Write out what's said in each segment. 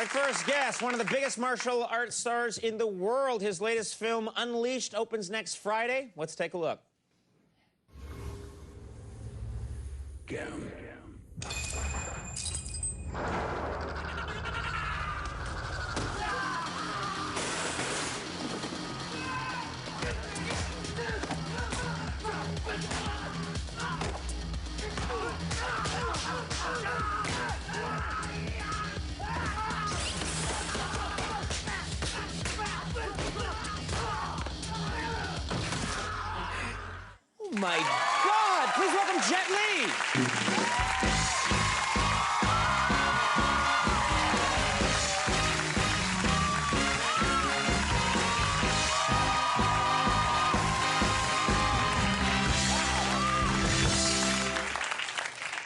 My first guest, one of the biggest martial arts stars in the world. His latest film, Unleashed, opens next Friday. Let's take a look. Oh my God! Please welcome Jet Li!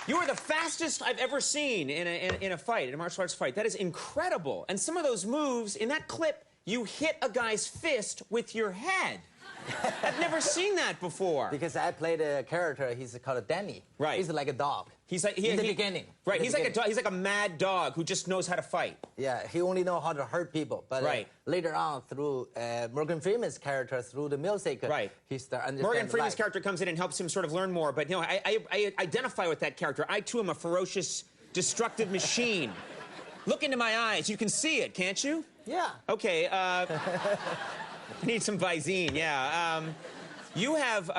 You are the fastest I've ever seen in a fight, in a martial arts fight. That is incredible. And some of those moves, in that clip, you hit a guy's fist with your head. I've never seen that before. Because I played a character, he's called Danny. Right. He's like a dog. He's like in the beginning. Right. He's like a dog. He's like a mad dog who just knows how to fight. Yeah. He only knows how to hurt people. But right. Later on, through Morgan Freeman's character, through the music, right. He starts understanding. Morgan Freeman's character comes in and helps him sort of learn more. But you know, I identify with that character. I too am a ferocious, destructive machine. Look into my eyes. You can see it, can't you? Yeah. Okay. I need some Visine. Yeah. You have,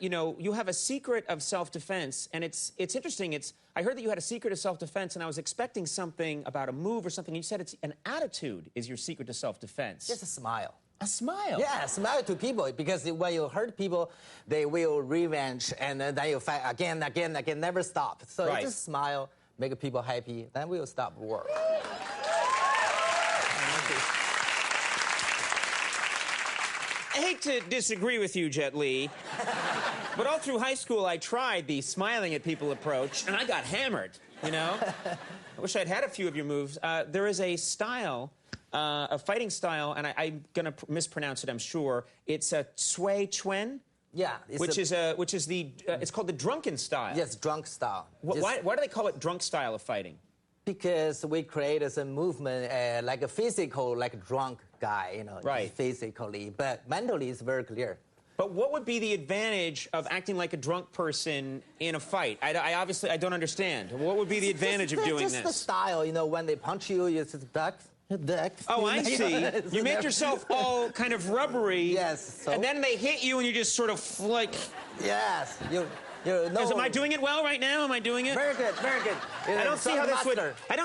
you have a secret of self-defense, and it's interesting. I heard that you had a secret of self-defense, and I was expecting something about a move or something. You said it's an attitude is your secret to self-defense. Just a smile. A smile? Yeah, smile to people, because when you hurt people, they will revenge, and then you fight again, never stop. So right. Just smile, make people happy, then we'll stop war. I hate to disagree with you, Jet Li, but all through high school, I tried the smiling at people approach, and I got hammered, you know? I wish I'd had a few of your moves. There is a style, a fighting style, and I'm going to mispronounce it, I'm sure. It's a Sui Chuen? Yeah. It's called the drunken style. Yes, drunk style. Why do they call it drunk style of fighting? Because we created a movement like a physical, like a drunk guy, you know, right. Physically, but mentally it's very clear. But what would be the advantage of acting like a drunk person in a fight? I obviously don't understand. What would be the advantage of doing this? Just the style, you know, when they punch you, you just duck. Oh, I see. You make yourself all kind of rubbery. Yes. So? And then they hit you, and you just sort of like. Yes. Am I doing it well right now? Am I doing it? Very good, very good. I don't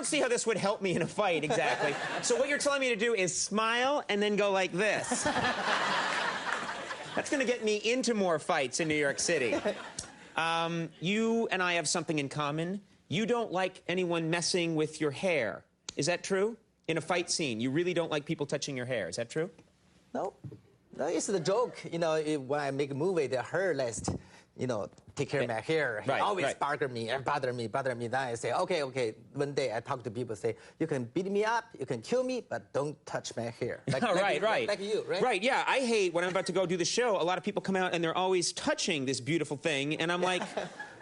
see how this would help me in a fight exactly. So what you're telling me to do is smile and then go like this. That's going to get me into more fights in New York City. You and I have something in common. You don't like anyone messing with your hair. Is that true? In a fight scene, you really don't like people touching your hair. Is that true? No. No, it's the joke. You know, when I make a movie, the hair list, you know, take care of my hair. Right, he always right. bother me. Then I say, okay. One day I talk to people, say, you can beat me up, you can kill me, but don't touch my hair. Like you, right? Right, yeah. I hate when I'm about to go do the show, a lot of people come out and they're always touching this beautiful thing, and I'm like,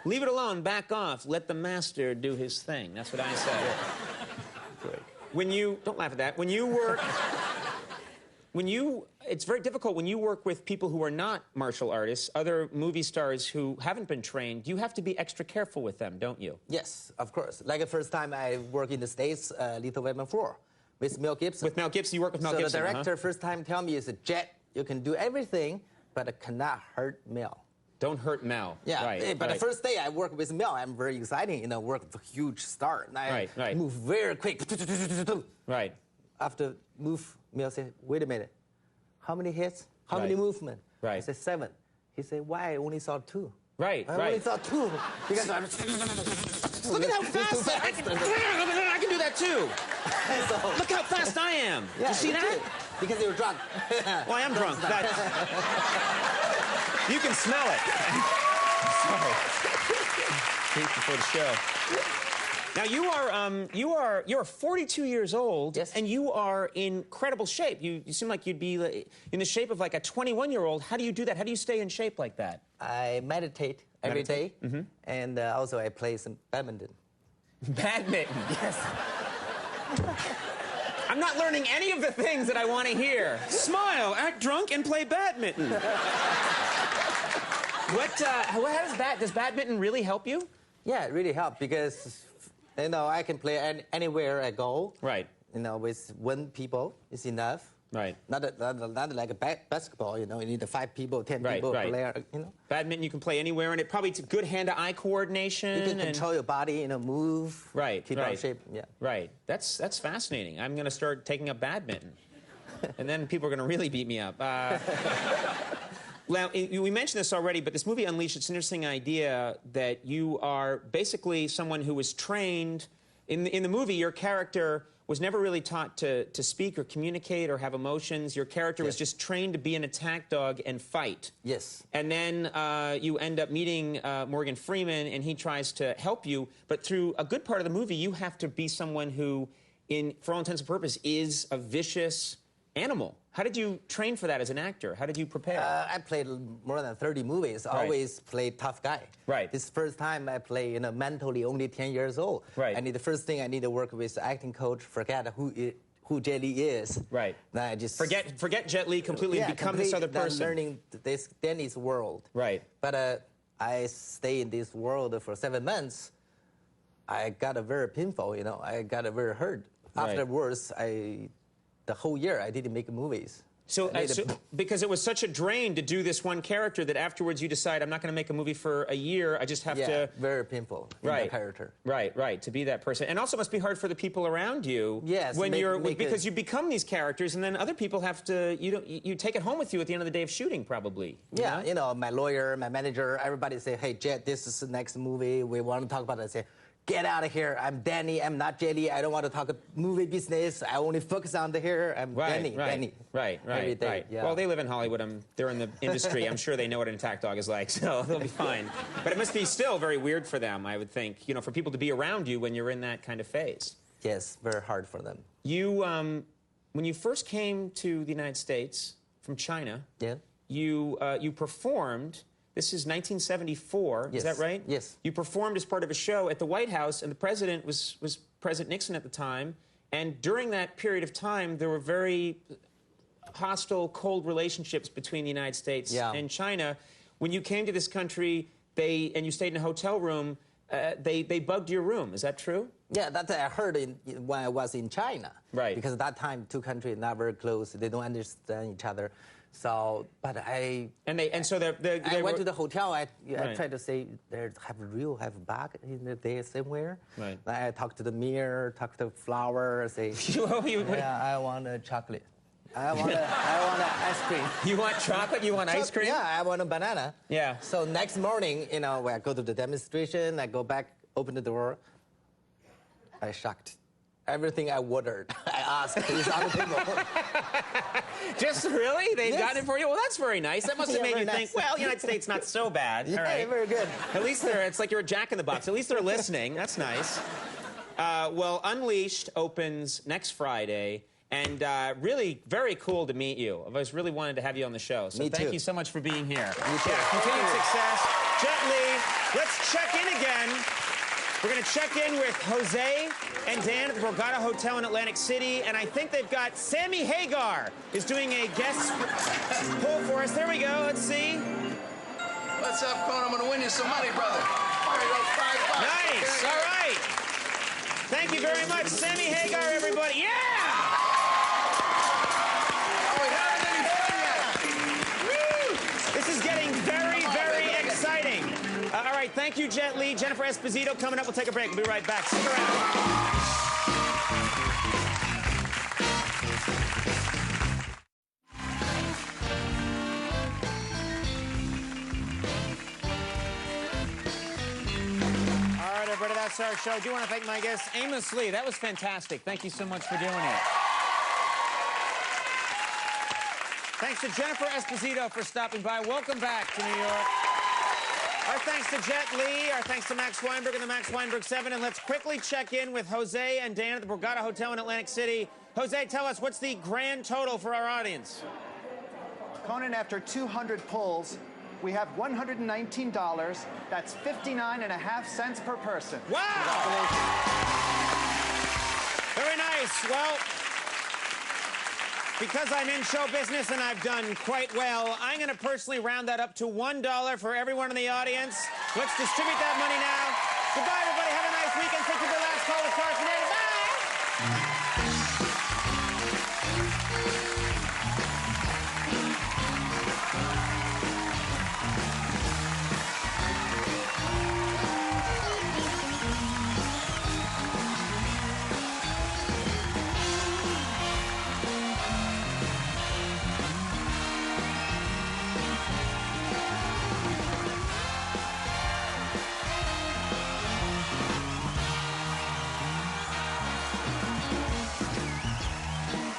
leave it alone, back off, let the master do his thing. That's what I say. Great. Don't laugh at that. It's very difficult when you work with people who are not martial artists, other movie stars who haven't been trained. You have to be extra careful with them, don't you? Yes, of course. Like the first time I worked in the States, Lethal Weapon 4, with Mel Gibson. With Mel Gibson, you work with Mel Gibson. So the director first time tell me is, Jet, you can do everything, but it cannot hurt Mel. Don't hurt Mel. Yeah, right, but the first day I work with Mel, I'm very exciting, you know, work with a huge star. And I move very quick. Right. After move, Mel said, wait a minute. How many hits? How many movement? Right. I said 7. He said, why? I only saw 2. Right, I only saw 2. Because I'm... Look at how fast I can do that too. So, look how fast I am. Yeah, you see that? Too. Because you were drunk. Well, I am drunk. You can smell it. Sorry. Before the show. Now you're 42 years old, yes. And you are in incredible shape. You seem like you'd be in the shape of like a 21-year-old. How do you do that? How do you stay in shape like that? I meditate every day, and also I play some badminton. Badminton? Yes. I'm not learning any of the things that I want to hear. Smile, act drunk, and play badminton. Does badminton really help you? Yeah, it really helped because, I can play anywhere I go. Right. With one people is enough. Right. Not like a basketball, you need 5 people, 10 people player, Badminton, you can play anywhere, and it probably takes good hand-to-eye coordination. You can control your body, move. Right, keep on shape, yeah. Right. That's fascinating. I'm going to start taking up badminton. And then people are going to really beat me up. Now, we mentioned this already, but this movie Unleashed, it's an interesting idea that you are basically someone who was trained. In the movie, your character was never really taught to speak or communicate or have emotions. Your character was just trained to be an attack dog and fight. Yes. And then you end up meeting Morgan Freeman, and he tries to help you. But through a good part of the movie, you have to be someone who, for all intents and purposes, is a vicious animal. How did you train for that as an actor? How did you prepare? I played more than 30 movies. I always played tough guy. Right. This first time I play, mentally only 10 years old. Right. The first thing I need to work with acting coach, forget who Jet Li is. Right. Then I just forget Jet Li completely and become this other person. Learning this Danny's world. Right. But I stay in this world for 7 months. I got a very painful, I got a very hurt. Right. Afterwards, the whole year I didn't make movies. So because it was such a drain to do this one character that afterwards you decide, I'm not going to make a movie for a year. I just have to. Very painful. Right. In the character. Right. To be that person, and also must be hard for the people around you. Yes. When because you become these characters, and then other people have to. You take it home with you at the end of the day of shooting, probably. Yeah. My lawyer, my manager, everybody say, hey, Jet, this is the next movie we want to talk about. I say, get out of here. I'm Danny. I'm not Jelly. I don't want to talk movie business. I only focus on the here. I'm Danny. Right. Every day. Yeah. Well, they live in Hollywood. They're in the industry. I'm sure they know what an attack dog is like, so they'll be fine. But it must be still very weird for them, I would think, for people to be around you when you're in that kind of phase. Yes, very hard for them. You, when you first came to the United States from China, you performed. This is 1974, yes. Is that right? Yes. You performed as part of a show at the White House, and the president was President Nixon at the time. And during that period of time, there were very hostile, cold relationships between the United States and China. When you came to this country, and you stayed in a hotel room, they bugged your room. Is that true? Yeah, that I heard when I was in China. Right. Because at that time, two countries not very close. They don't understand each other. So, but I went to the hotel. I tried to say have bug in there somewhere. Right. I talked to the mirror, talked to the flower. Say, I want a chocolate. I want ice cream. You want chocolate? You want ice cream? Yeah, I want a banana. Yeah. So next morning, when I go to the demonstration, I go back, open the door. I shocked. Everything I ordered, I asked these other people. Just really? They've gotten it for you? Well, that's very nice. That must have made you think, well, United States, not so bad. Yeah, all right. Very good. At least it's like you're a jack in the box. At least they're listening. That's nice. Well, Unleashed opens next Friday. And really very cool to meet you. I was really wanted to have you on the show. So thank you so much for being here. You too. Continued success. Jet Li, let's check in again. We're going to check in with Jose and Dan at the Borgata Hotel in Atlantic City. And I think they've got Sammy Hagar is doing a guest poll for us. There we go. Let's see. What's up, Conan? I'm going to win you some money, brother. There you go, $5. Nice. All right. Thank you very much. Sammy Hagar, everybody. Yeah! This is getting very, very exciting. All right, thank you, Jet Li. Jennifer Esposito coming up. We'll take a break. We'll be right back. Stick around. Everybody, that's our show. I do want to thank my guest, Amos Lee. That was fantastic. Thank you so much for doing it. Thanks to Jennifer Esposito for stopping by. Welcome back to New York. Our thanks to Jet Li. Our thanks to Max Weinberg and the Max Weinberg 7. And let's quickly check in with Jose and Dan at the Borgata Hotel in Atlantic City. Jose, tell us, what's the grand total for our audience? Conan, after 200 pulls, we have $119. That's 59.5 cents per person. Wow! Very nice. Well, Because I'm in show business and I've done quite well, I'm going to personally round that up to $1 for everyone in the audience. Let's distribute that money now. Goodbye, everybody. Have a